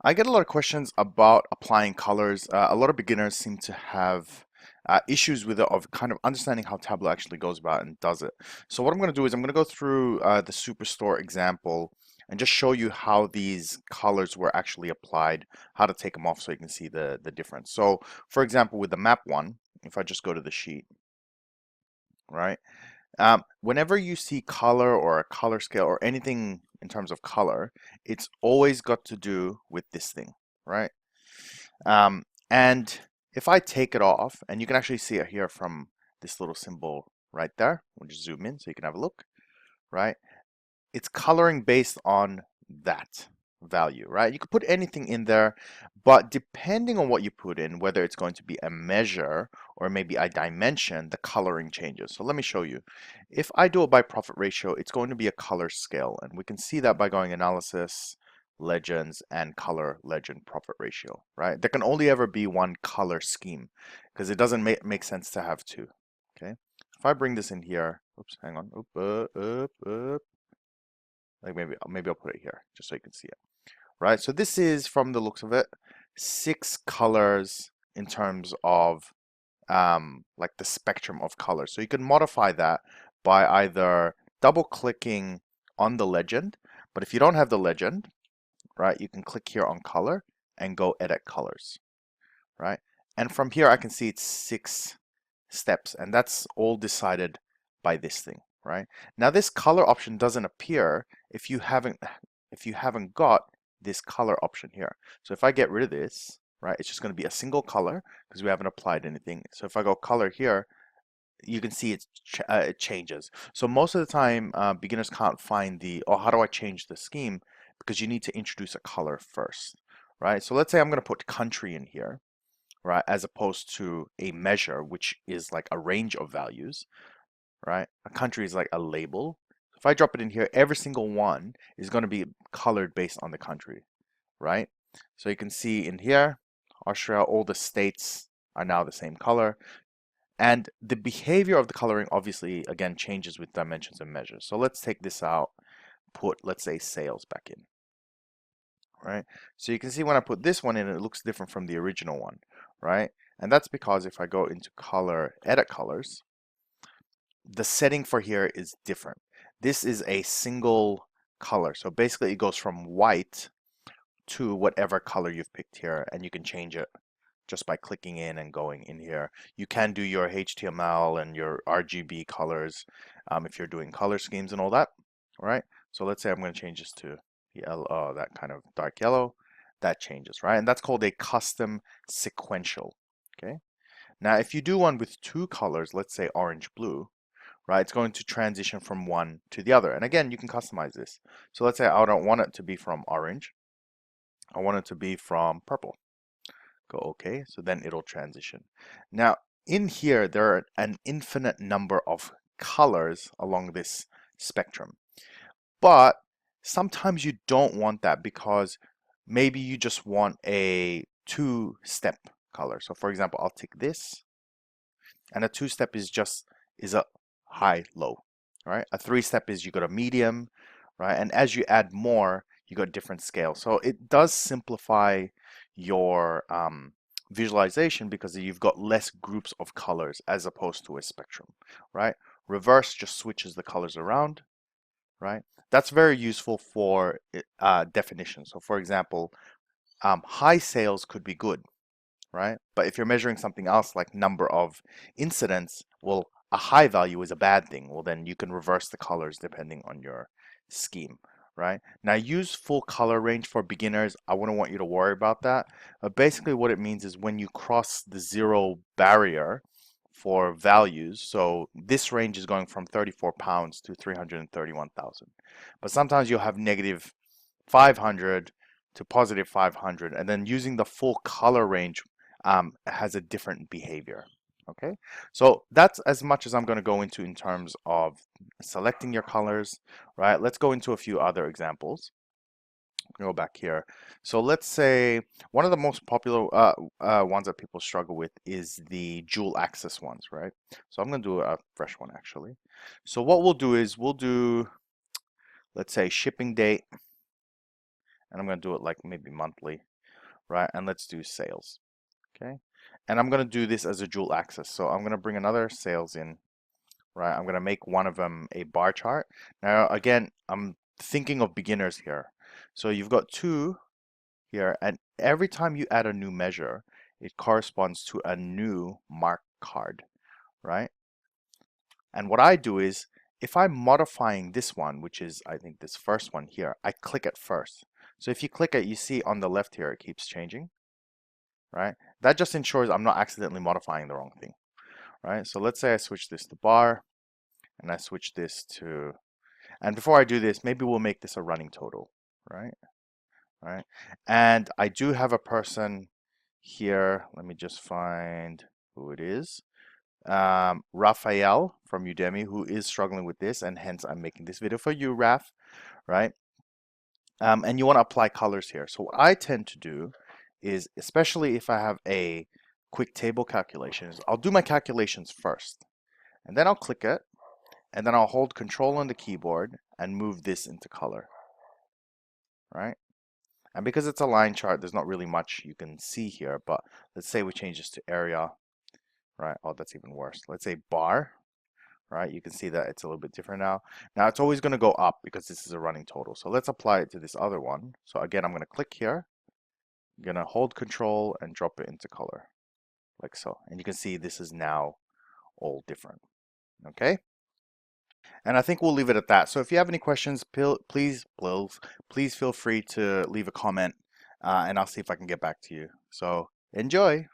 I get a lot of questions about applying colors. A lot of beginners seem to have issues with it of kind of understanding how Tableau actually goes about and does it. So what I'm going to do is I'm going to go through the Superstore example and just show you how these colors were actually applied, how to take them off so you can see the difference. So for example, with the map one, if I just go to the sheet, right? Whenever you see color or a color scale or anything in terms of color, it's always got to do with this thing, right? And if I take it off, and you can actually see it here from this little symbol right there, we'll just zoom in so you can have a look, right? It's coloring based on that value, right? You could put anything in there, but depending on what you put in, whether it's going to be a measure or maybe a dimension, the coloring changes. So let me show you. If I do it by profit ratio, it's going to be a color scale, and we can see that by going analysis, legends, and color legend profit ratio, right? There can only ever be one color scheme because it doesn't make sense to have two, okay? If I bring this in here, oops, hang on, like maybe I'll put it here just so you can see it, right? So this is, from the looks of it, 6 colors in terms of like the spectrum of colors. So you can modify that by either double clicking on the legend, but if you don't have the legend, right, you can click here on color and go edit colors, right? And from here I can see it's 6 steps, and that's all decided by this thing, right? Now this color option doesn't appear if you haven't got this color option here. So if I get rid of this, right, it's just going to be a single color because we haven't applied anything. So if I go color here, you can see it changes. So most of the time, beginners can't find oh, how do I change the scheme? Because you need to introduce a color first, right? So let's say I'm going to put country in here, right, as opposed to a measure, which is like a range of values, right? A country is like a label. If I drop it in here, every single one is going to be colored based on the country, right? So you can see in here, Austria, all the states are now the same color. And the behavior of the coloring obviously, again, changes with dimensions and measures. So let's take this out, put, let's say, sales back in, right? So you can see when I put this one in, it looks different from the original one, right? And that's because if I go into color, edit colors, the setting for here is different. This is a single color. So basically it goes from white to whatever color you've picked here, and you can change it just by clicking in and going in here. You can do your HTML and your RGB colors if you're doing color schemes and all that, all right? So let's say I'm going to change this to yellow, that kind of dark yellow. That changes, right? And that's called a custom sequential, okay? Now, if you do one with 2 colors, let's say orange, blue, right? It's going to transition from one to the other. And again, you can customize this. So let's say I don't want it to be from orange. I want it to be from purple. Go OK, so then it'll transition. Now, in here, there are an infinite number of colors along this spectrum. But sometimes you don't want that because maybe you just want a 2-step color. So for example, I'll take this, and a 2-step is a high, low, right? A 3-step is you got a medium, right? And as you add more, you got different scales. So it does simplify your visualization because you've got less groups of colors as opposed to a spectrum, right? Reverse just switches the colors around, right? That's very useful for definition. So for example, high sales could be good, right? But if you're measuring something else like number of incidents, well, a high value is a bad thing. Well, then you can reverse the colors depending on your scheme, right? Now, use full color range for beginners. I wouldn't want you to worry about that. Basically, what it means is when you cross the 0 barrier for values, so this range is going from 34 pounds to 331,000. But sometimes you'll have negative 500 to positive 500, and then using the full color range has a different behavior. Okay, so that's as much as I'm going to go into in terms of selecting your colors, right? Let's go into a few other examples. Go back here. So let's say one of the most popular ones that people struggle with is the dual axis ones, right? So I'm going to do a fresh one actually. So what we'll do is we'll do, let's say, shipping date, and I'm going to do it like maybe monthly. right? And let's do sales, okay? And I'm going to do this as a dual axis. So I'm going to bring another sales in, right? I'm going to make one of them a bar chart. Now, again, I'm thinking of beginners here. So you've got 2 here, and every time you add a new measure, it corresponds to a new mark card, right? And what I do is, if I'm modifying this one, which is, I think, this first one here, I click it first. So if you click it, you see on the left here, it keeps changing, right? That just ensures I'm not accidentally modifying the wrong thing, right? So let's say I switch this to bar, and I switch this to, and before I do this, maybe we'll make this a running total, right? Right. And I do have a person here. Let me just find who it is. Rafael from Udemy, who is struggling with this, and hence I'm making this video for you, Raf, right? And you want to apply colors here. So what I tend to do is, especially if I have a quick table calculations, I'll do my calculations first, and then I'll click it, and then I'll hold Control on the keyboard and move this into color, right? And because it's a line chart, there's not really much you can see here, but let's say we change this to area, right? Oh, that's even worse. Let's say bar, right? You can see that it's a little bit different now. Now it's always going to go up because this is a running total. So let's apply it to this other one. So again, I'm going to click here. I'm going to hold Control and drop it into color, like so. And you can see this is now all different, okay? And I think we'll leave it at that. So if you have any questions, please feel free to leave a comment, and I'll see if I can get back to you. So enjoy.